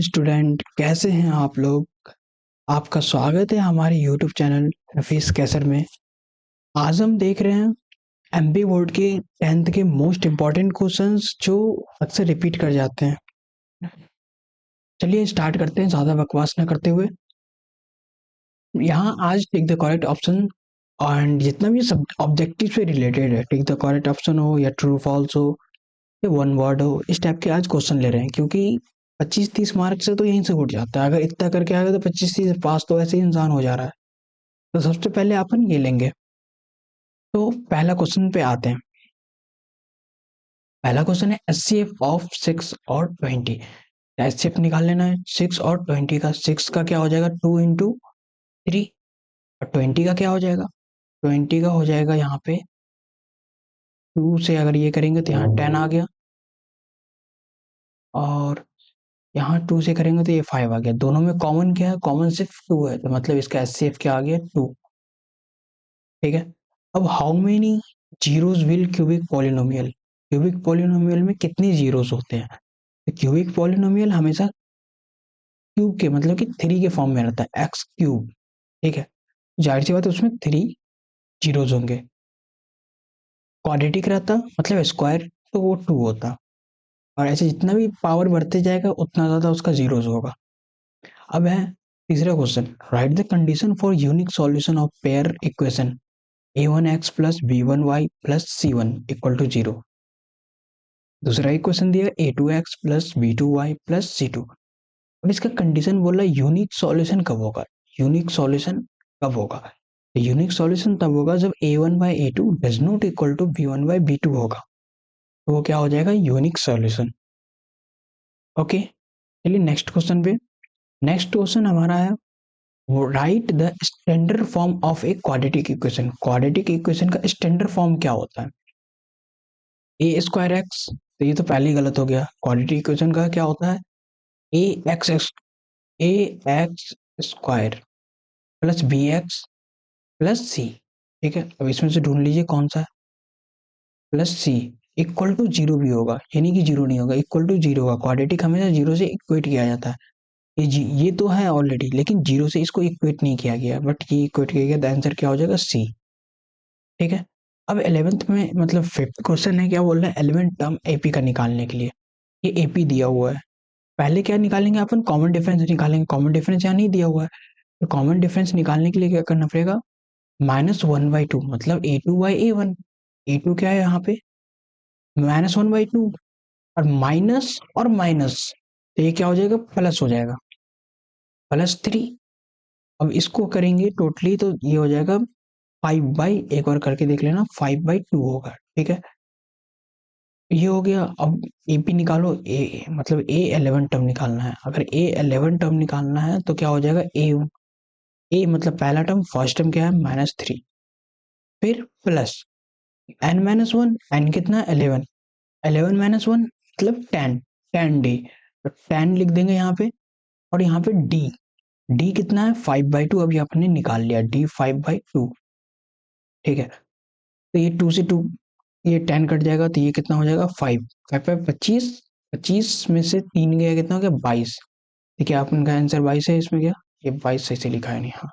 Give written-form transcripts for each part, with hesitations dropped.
Student, कैसे हैं आप लोग। आपका स्वागत है हमारे यूट्यूब चैनल हफीज कैसर में। आज हम देख रहे हैं एमपी बोर्ड के 10th के मोस्ट इम्पॉर्टेंट क्वेश्चंस जो अक्सर रिपीट कर जाते हैं। चलिए स्टार्ट करते हैं ज़्यादा बकवास ना करते हुए। यहाँ आज tick the correct option and जितना भी सब ऑब्जेक्टिव से रिलेटेड है, टिक द करेक्ट ऑप्शन हो या ट्रू फॉल्स हो या वन वर्ड हो, इस टाइप के आज क्वेश्चन ले रहे हैं, क्योंकि 25-30 मार्क से तो यहीं से उठ जाता है। अगर इतना करके आएगा तो 25-30 पास तो ऐसे ही इंसान हो जा रहा है। तो सबसे पहले अपन ये लेंगे। तो पहला क्वेश्चन पे आते हैं। पहला क्वेश्चन है एचसीएफ ऑफ 6 और 20। एचसीएफ निकाल लेना है 6 और 20 का। 6 का क्या हो जाएगा 2 into 3 और 20 का क्या हो जाएगा 20 का हो जाएगा यहाँ पे 2 से अगर ये करेंगे तो यहाँ 10 आ गया और यहाँ 2 से करेंगे तो ये 5 आ गया। दोनों में कॉमन क्या है, कॉमन सिर्फ 2 है, तो मतलब इसका एचसीएफ क्या आ गया 2। ठीक है। अब how many zeros will cubic polynomial, cubic polynomial में कितने जीरोस होते हैं। तो क्यूबिक पॉलिनोमियल हमेशा क्यूब के मतलब कि 3 के फॉर्म में रहता है, एक्स क्यूब। ठीक है, जाहिर सी बात है उसमें 3 जीरोस होंगे। क्वाड्रेटिक रहता मतलब स्क्वायर तो वो 2 होता, और ऐसे जितना भी पावर बढ़ते जाएगा उतना ज्यादा उसका जीरोस होगा। अब है तीसरा question, write the condition for unique solution of pair equation a1x plus b1y plus c1 equal to 0। दूसरा इक्वेशन दिया a2x plus b2y plus c2। अब इसका कंडीशन बोल रहा है यूनिक सॉल्यूशन कब होगा। यूनिक सॉल्यूशन कब होगा, यूनिक सॉल्यूशन तब होगा जब a1 by a2 does not equal to b1 by b2 होगा, तो वो क्या हो जाएगा यूनिक सॉल्यूशन। ओके, चलिए नेक्स्ट क्वेश्चन पे। नेक्स्ट क्वेश्चन हमारा है write the standard form of a quadratic equation. Quadratic equation का स्टैंडर्ड फॉर्म क्या होता है, ए स्क्वायर एक्स, तो ये तो पहले ही गलत हो गया। क्वाड्रेटिक इक्वेशन का क्या होता है A X A X square plus B X plus C. ठीक है, अब इसमें से ढूंढ लीजिए कौन सा है, प्लस सी इक्वल टू 0 भी होगा, यानी कि 0 नहीं होगा, इक्वल टू 0 होगा। क्वाड्रेटिक हमेशा 0 से इक्वेट किया जाता है। ये तो है ऑलरेडी, लेकिन 0 से इसको इक्वेट नहीं किया गया, बट ये इक्वेट किया गया, तो आंसर क्या हो जाएगा सी। ठीक है। अब 11th में मतलब फिफ्थ क्वेश्चन है, क्या बोल रहे हैं एलिमेंट टर्म एपी का निकालने के लिए। ये एपी दिया हुआ है, पहले क्या निकालेंगे अपन, कॉमन डिफरेंस निकालेंगे। कॉमन डिफरेंस यहाँ नहीं दिया हुआ है, तो कॉमन डिफरेंस निकालने के लिए क्या करना पड़ेगा, -1/2 मतलब a2/a1। a2 क्या है यहाँ पे -1/2, और माइनस और माइनस, तो ये क्या हो जाएगा प्लस हो जाएगा, +3। अब इसको करेंगे टोटली तो ये हो जाएगा 5/, एक बार करके देख लेना 5/2 होगा। ठीक है, ये हो गया। अब एपी निकालो, ए मतलब A11 टर्म निकालना है। अगर A11 टर्म निकालना है तो क्या हो जाएगा ए मतलब पहला टर्म, फर्स्ट टर्म क्या है -3, फिर प्लस n-1, n कितना 11, 11 - 1 मतलब 10, 10d, तो 10 लिख देंगे यहाँ पे। और यहाँ पे d कितना है 5/2, अभी आपने निकाल लिया d 5/2। ठीक है, तो ये 2 से 2, ये 10 कट जाएगा तो ये कितना हो जाएगा 5, 5×5 = 25, 25 में से 3 गया कितना हो गया 22। देखिए आप उनका आंसर 22 है, इसमें क्या ये 22 सही से लिखा है नहीं, हाँ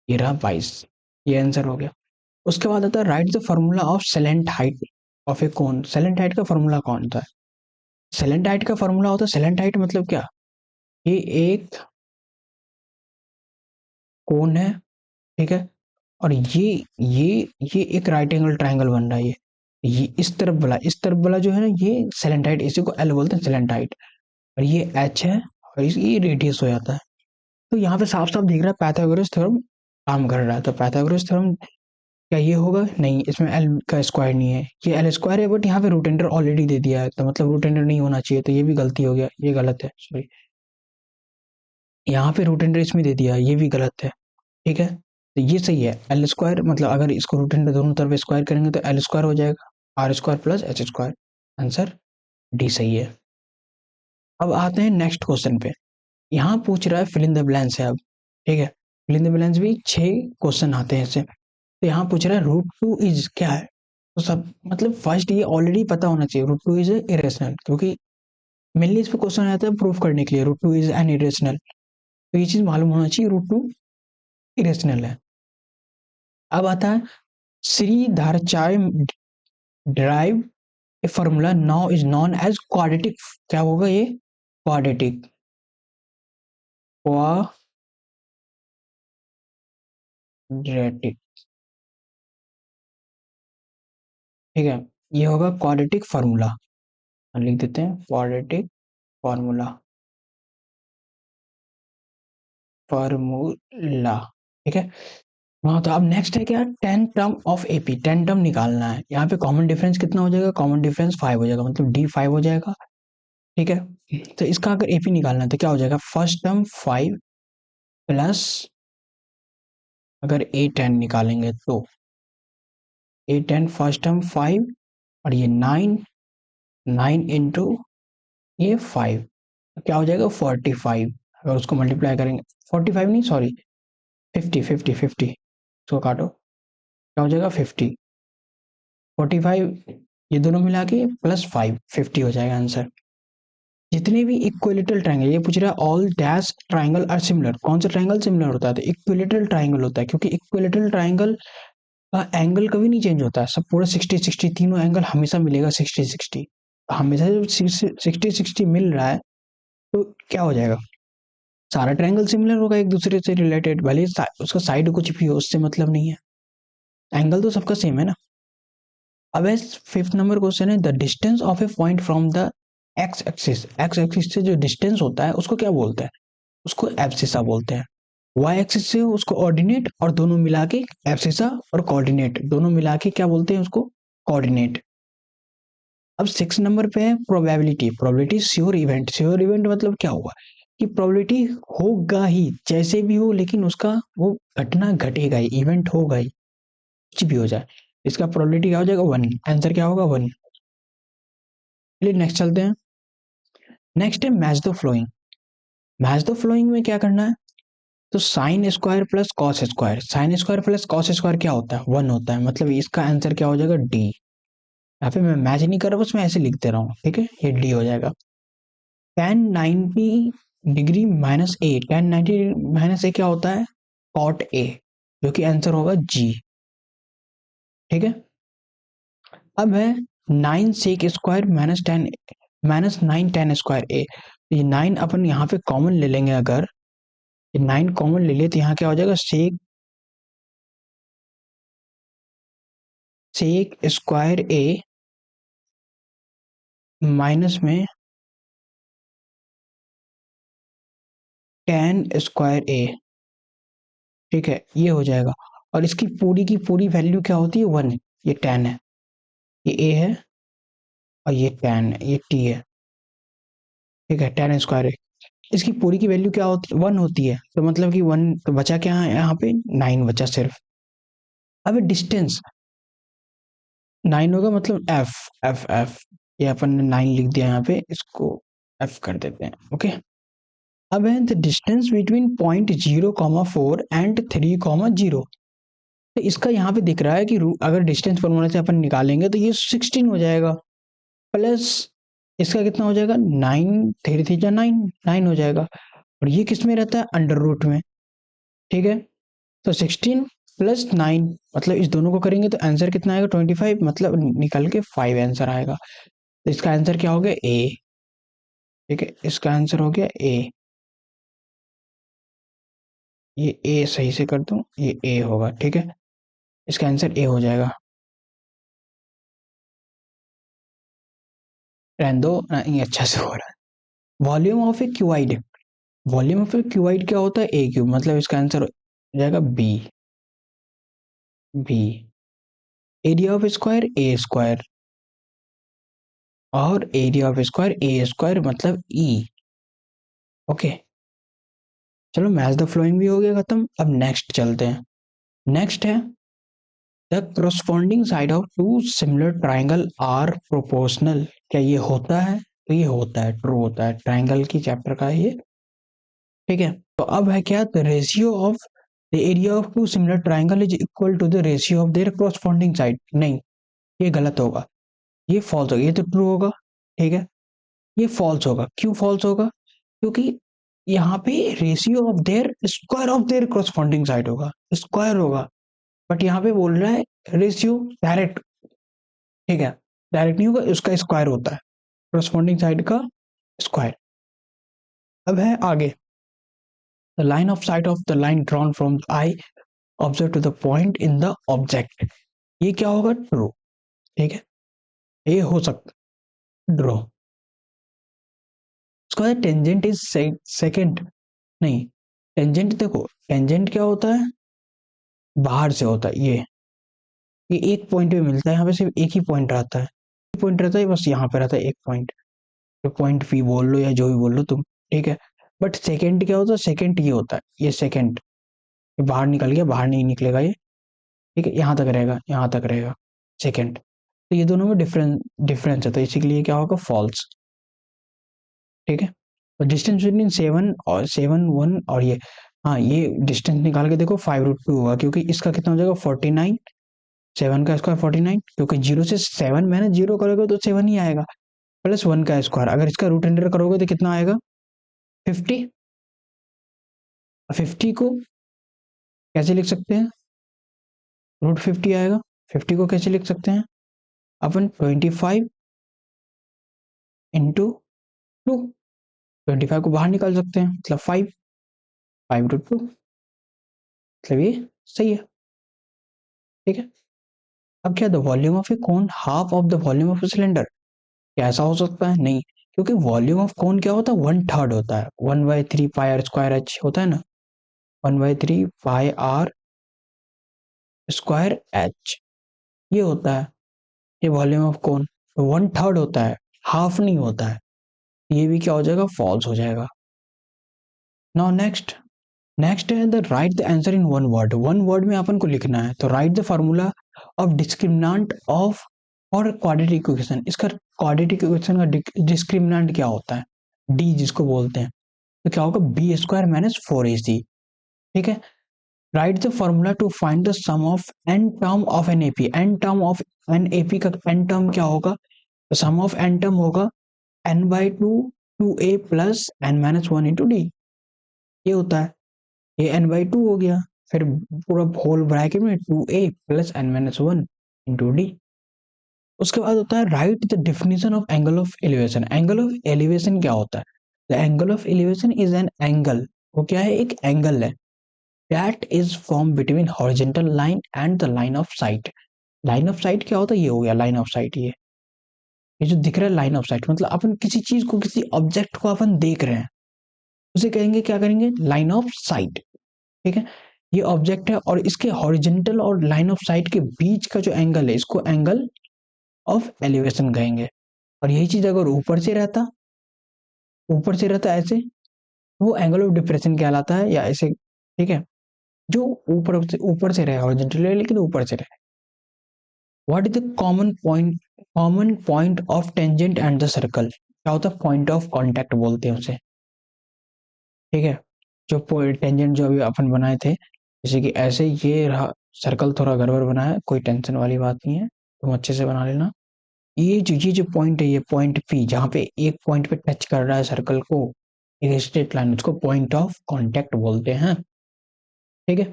ये रहा 22, ये आंसर हो गया। उसके बाद आता है write the formula of salient height of A cone. Salient height का फार्मूला कौन सा है, सेलेंट हाइट का फार्मूला होता है, सेलेंट हाइट मतलब क्या, ये एक कोन है। ठीक है, और ये एक राइट एंगल ट्राइंगल बन रहा है, ये इस तरफ वाला जो है ना ये सेलेंट हाइट, इसी को एल बोलते हैं सेलेंट हाइट, और ये एच है और ये रेडियस हो जाता है। तो यहाँ पे साफ साफ दिख रहा है पाइथागोरस थ्योरम काम कर रहा है। तो पाइथागोरस थ्योरम क्या ये होगा, नहीं इसमें एल का स्क्वायर नहीं है, ये एल स्क्वायर है, बट यहाँ पे रूट एंडर ऑलरेडी दे दिया है, तो मतलब रूट एंडर नहीं होना चाहिए, तो ये भी गलती हो गया, ये गलत है सॉरी। यहाँ पे रूट एंडर इसमें दे दिया है, ये भी गलत है। ठीक है, तो ये सही है एल स्क्वायर, मतलब अगर इसको रूट एंडर दोनों तरफ स्क्वायर करेंगे तो एल स्क्वायर हो जाएगा, R square plus H square, answer D सही है। अब आते हैं नेक्स्ट क्वेश्चन पे। यहाँ पूछ रहा है फिल इन द ब्लैंक्स है अब। ठीक है, फिल इन द ब्लैंक्स भी 6 क्वेश्चन आते हैं इससे। तो यहाँ पूछ रहा है √2 इज क्या है, तो सब मतलब फर्स्ट ये ऑलरेडी पता होना चाहिए, √2 इज इरेशनल, क्योंकि मेनली इस पे क्वेश्चन आता है प्रूफ करने के लिए root two is an irrational, तो ये चीज मालूम होना चाहिए रूट टू इरेशनल है। अब आता है Sridharacharya drive a formula now is known as quadratic, क्या होगा ये क्वाड्रेटिक, क्वाड्रेटिक, ठीक है, ये होगा क्वाड्रेटिक फार्मूला, लिख देते हैं क्वाड्रेटिक फार्मूला, फार्मूला, ठीक है। हाँ, तो अब नेक्स्ट है क्या, 10 टर्म ऑफ एपी, 10 टर्म निकालना है। यहाँ पे कॉमन डिफरेंस कितना हो जाएगा, कॉमन डिफरेंस 5 हो जाएगा, मतलब डी 5 हो जाएगा, ठीक है। तो इसका अगर एपी निकालना है तो क्या हो जाएगा, फर्स्ट टर्म 5 प्लस, अगर ए 10 निकालेंगे तो ए 10 फर्स्ट टर्म 5 और ये 9, 9 इंटू ये 5, तो क्या हो जाएगा 45, अगर उसको मल्टीप्लाई करेंगे, 45 नहीं सॉरी 50 50 50, इसको काटो, क्या हो जाएगा 50, 45, ये दोनों मिला के प्लस 5, 50 हो जाएगा आंसर। जितने भी इक्विलेटरल ट्रायंगल, ये पूछ रहा है all dash triangle are similar, कौन सा ट्रायंगल सिमिलर होता है, तो इक्विलेटरल ट्रायंगल होता है, क्योंकि इक्विलेटरल ट्रायंगल का एंगल कभी नहीं चेंज होता है, सब पूरा 60 60, तीनों एंगल हमेशा मिलेगा 60 60, हमेशा जब 60 60 मिल रहा है तो क्या हो जाएगा, सारा ट्रायंगल सिमिलर होगा एक दूसरे से रिलेटेड, भले उसका साइड कुछ भी हो उससे मतलब नहीं है, एंगल तो सबका सेम है ना। अब फिफ्थ नंबर क्वेश्चन है, the distance of A point from the x axis, x axis से जो डिस्टेंस होता है उसको क्या बोलते हैं, उसको एब्सिसा बोलते हैं। वाई एक्सिस से उसको ऑर्डिनेट, और दोनों मिला के एब्सिसा और कोऑर्डिनेट दोनों मिला के क्या बोलते हैं उसको, कोऑर्डिनेट। अब 6 नंबर पे है probability, probability sure event, sure event मतलब क्या हुआ कि प्रोबेबिलिटी होगा ही जैसे भी हो, लेकिन उसका वो घटना घटेगा ही, इवेंट होगा ही, कुछ भी हो जाए, इसका प्रोबेबिलिटी क्या हो जाएगा 1, आंसर क्या होगा 1। चलिए नेक्स्ट चलते हैं। नेक्स्ट है match the flowing, match the flowing में क्या करना है, तो sine square plus cos square, sine square plus cos square क्या होता है 1 होता है, मतलब इसका आंसर क्या हो जाएगा डी। यहाँ पे मैं मैच नहीं कर रहा, बस मैं ऐसे लिख दे रहा हूँ, ठीक है, ये डी हो जाएगा। tan 90 डिग्री माइनस ए, tan 90 माइनस ए क्या होता है कॉट ए, जो कि आंसर होगा जी, ठीक है। अब है 9 sec square minus 10 minus 9 tan square A, तो ये 9 अपन यहाँ पे कॉमन ले लेंगे, अगर ये 9 कॉमन ले लिए तो यहाँ क्या हो जाएगा सेक, सेक स्क्वायर ए माइनस में tan स्क्वायर ए, ठीक है, ये हो जाएगा। और इसकी पूरी की पूरी वैल्यू क्या होती है 1, ये tan है, ये a है, और ये tan है, ये t है, ठीक है, tan स्क्वायर है। इसकी पूरी की वैल्यू क्या होती है 1 होती है, तो मतलब कि 1 तो बचा क्या है यहाँ पे 9 बचा सिर्फ। अब डिस्टेंस 9 होगा, मतलब एफ, एफ एफ, ये अपन ने 9 लिख दिया यहाँ पे, इसको एफ कर देते हैं, ओके। अब है the distance between point 0,4 and 3,0, तो इसका यहाँ पे दिख रहा है कि अगर डिस्टेंस फॉर्मूला से अपन निकालेंगे तो ये 16 हो जाएगा, प्लस इसका कितना हो जाएगा 9, 3 3 जा 9, 9 हो जाएगा, और ये किस में रहता है अंडर रूट में, ठीक है। तो 16 प्लस 9, मतलब इस दोनों को करेंगे तो आंसर कितना आएगा 25, मतलब निकल के 5 आंसर आएगा, तो इसका आंसर क्या हो गया ए, ठीक है, इसका आंसर हो गया ए, ये ए सही से कर दूं, ये ए होगा, ठीक है, इसका आंसर ए हो जाएगा। रहने दो, ये अच्छा से हो रहा है। Volume of A क्यूआइड, volume of ए क्यूआइड क्या होता है ए क्यूब, मतलब इसका आंसर हो जाएगा B, B. Area of square A square, और area of square A square मतलब ई, ओके। चलो मैच द फ्लोइंग भी हो गया खत्म, अब नेक्स्ट चलते हैं। नेक्स्ट है the corresponding side of two similar triangle are proportional, क्या ये होता है, तो ये होता है, ट्रू होता है, ट्राइंगल की चैप्टर का है ये, ठीक है। तो अब है क्या, the ratio of the area of two similar triangle is equal to the ratio of their corresponding side, नहीं, ये गलत होगा, ये फॉल्स होगा, ये तो ट्रू होगा, ठीक है। ये फॉल्स होगा। क्यों फॉल्स होगा? क्योंकि यहाँ पे ratio of there square of their corresponding side होगा, स्क्वायर होगा, बट यहाँ पे बोल रहा है रेशियो डायरेक्ट, ठीक है, डायरेक्ट नहीं होगा, उसका स्क्वायर होता है, करस्पॉन्डिंग साइड का स्क्वायर। अब है आगे, the line of sight of the line drawn from eye observe to the point in the object, ये क्या होगा? ट्रू, ठीक है, ये हो सकता ड्रॉ। उसके बाद टेंजेंट इज सेकेंड, नहीं, टेंजेंट देखो, टेंजेंट क्या होता है? बाहर से होता है, ये एक पॉइंट पे मिलता है, यहाँ पे सिर्फ एक ही पॉइंट रहता है, पॉइंट रहता है बस, यहाँ पे रहता है एक पॉइंट, तो पॉइंट पी बोल लो या जो भी बोल लो तुम, ठीक है। बट सेकेंड क्या होता है? सेकेंड ये होता है, ये सेकेंड बाहर निकल गया, बाहर नहीं निकलेगा ये, ठीक है, यहाँ तक रहेगा, यहाँ तक रहेगा सेकेंड। तो ये दोनों में डिफरेंस है, तो इसी के लिए क्या होगा? फॉल्स, ठीक है। तो डिस्टेंस बिटवीन 7 और ये, हाँ, ये डिस्टेंस निकाल के देखो 5√2 होगा, क्योंकि इसका कितना हो जाएगा? 49, 7 का स्क्वायर 49, क्योंकि 0 से 7 मैंने 0 करोगे तो 7 ही आएगा, प्लस 1 का स्क्वायर, अगर इसका रूट अंडर करोगे तो कितना आएगा? 50। 50 को कैसे लिख सकते हैं? √50 आएगा। 50 को कैसे लिख सकते हैं अपन? 25 इंटू 2, 25 को बाहर निकाल सकते हैं, मतलब 5/2, मतलब ये सही है, ठीक है। अब क्या, the volume of A cone half of the volume of a cylinder, क्या ऐसा हो सकता है? नहीं, क्योंकि वॉल्यूम ऑफ कोन क्या होता है? 1/3 होता है, 1/3 पाई r² h होता है ना, 1/3 पाई r² h ये होता है, ये वॉल्यूम ऑफ कोन 1/3 होता है, हाफ नहीं होता है, ये भी क्या हो जाएगा? फॉल्स हो जाएगा। नाउ नेक्स्ट है the right the answer in one word में अपन को लिखना है, तो right the formula of discriminant of और क्वाड्रेटिक इक्वेशन, इसका क्वाड्रेटिक इक्वेशन का डिस्क्रिमिनेंट क्या होता है? डी जिसको बोलते हैं, तो क्या होगा? b² - 4ac, ठीक है। Write the formula to find the sum of n term of an AP, n term of an AP का एन टर्म क्या होगा? सम ऑफ एन टर्म होगा n/2 2a plus n-1 into D, ये होता है, ये n/2 हो गया, फिर पूरा होल ब्रैकेट में 2a plus n-1 into D. उसके बाद होता है write the definition of angle of elevation. Angle of elevation क्या होता है? The angle of elevation is an angle, वो क्या है? एक एंगल है, that is form between horizontal line and the line of site. Line of site क्या होता है? ये हो गया लाइन ऑफ साइट, ये जो दिख रहा है लाइन ऑफ साइट, मतलब अपन किसी चीज को, किसी ऑब्जेक्ट को अपन देख रहे हैं, उसे कहेंगे, क्या करेंगे? लाइन ऑफ साइट, ठीक है। ये ऑब्जेक्ट है और इसके हॉरिजॉन्टल और लाइन ऑफ साइट के बीच का जो एंगल है, इसको एंगल ऑफ एलिवेशन कहेंगे। और यही चीज अगर ऊपर से रहता ऐसे, वो एंगल ऑफ डिप्रेशन कहलाता है, या ऐसे, ठीक है, जो ऊपर से रहे, हॉरिजॉन्टल रहे लेकिन ऊपर से रहे। What is the common point of tangent and the circle, क्या होता है? पॉइंट ऑफ कांटेक्ट बोलते हैं उसे, ठीक है। जो टेंजेंट जो अभी अपन बनाए थे, जैसे कि ऐसे ये रहा, सर्कल थोड़ा गड़बड़ बना है, कोई टेंशन वाली बात नहीं है, तुम अच्छे से बना लेना। ये जो पॉइंट है, ये पॉइंट पी, जहाँ पे एक पॉइंट पे टच कर रहा है सर्कल को एक स्ट्रेट लाइन, उसको पॉइंट ऑफ कांटेक्ट बोलते हैं, ठीक है।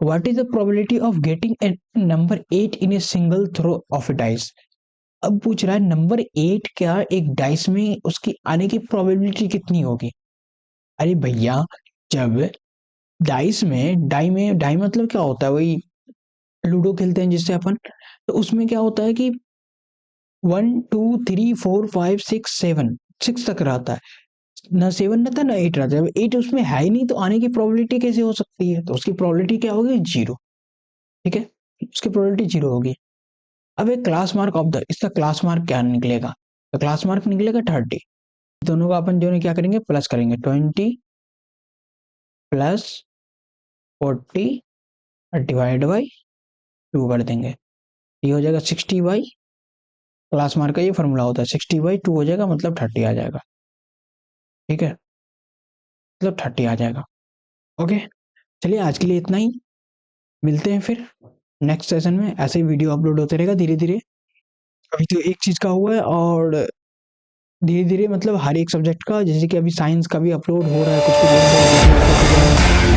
What is the probability of getting a number 8 in a single throw of a dice. अब पूछ रहा है नंबर 8 क्या एक डाइस में उसकी आने की प्रोबेबिलिटी कितनी होगी? अरे भैया, जब डाई मतलब क्या होता है? वही लूडो खेलते हैं जिससे अपन, तो उसमें क्या होता है कि 1 2 3 4 5 6 7, 6 तक रहता है ना, 7 रहता है ना 8 रहता है। 8 उसमें है ही नहीं, तो आने की प्रोबेबिलिटी कैसे हो सकती है? तो उसकी प्रोबेबिलिटी क्या होगी? 0, ठीक है, उसकी प्रोबेबिलिटी 0 होगी। अब एक क्लास मार्क ऑफ द, इसका क्लास मार्क क्या निकलेगा? तो क्लास मार्क निकलेगा 30। दोनों का अपन जो है क्या करेंगे? प्लस करेंगे, 20 प्लस 40 डिवाइड बाई 2 कर देंगे, ये हो जाएगा 60/, क्लास मार्क का ये फॉर्मूला होता है, 60/2 हो जाएगा, मतलब 30 आ जाएगा, ठीक है, मतलब 30 आ जाएगा। ओके, चलिए आज के लिए इतना ही, मिलते हैं फिर नेक्स्ट सेशन में। ऐसे ही वीडियो अपलोड होते रहेगा धीरे धीरे, अभी तो एक चीज का हुआ है और धीरे-धीरे मतलब हर एक सब्जेक्ट का, जैसे कि अभी साइंस का भी अपलोड हो रहा है, कुछ-कुछ वीडियो अपलोड हो रहा है।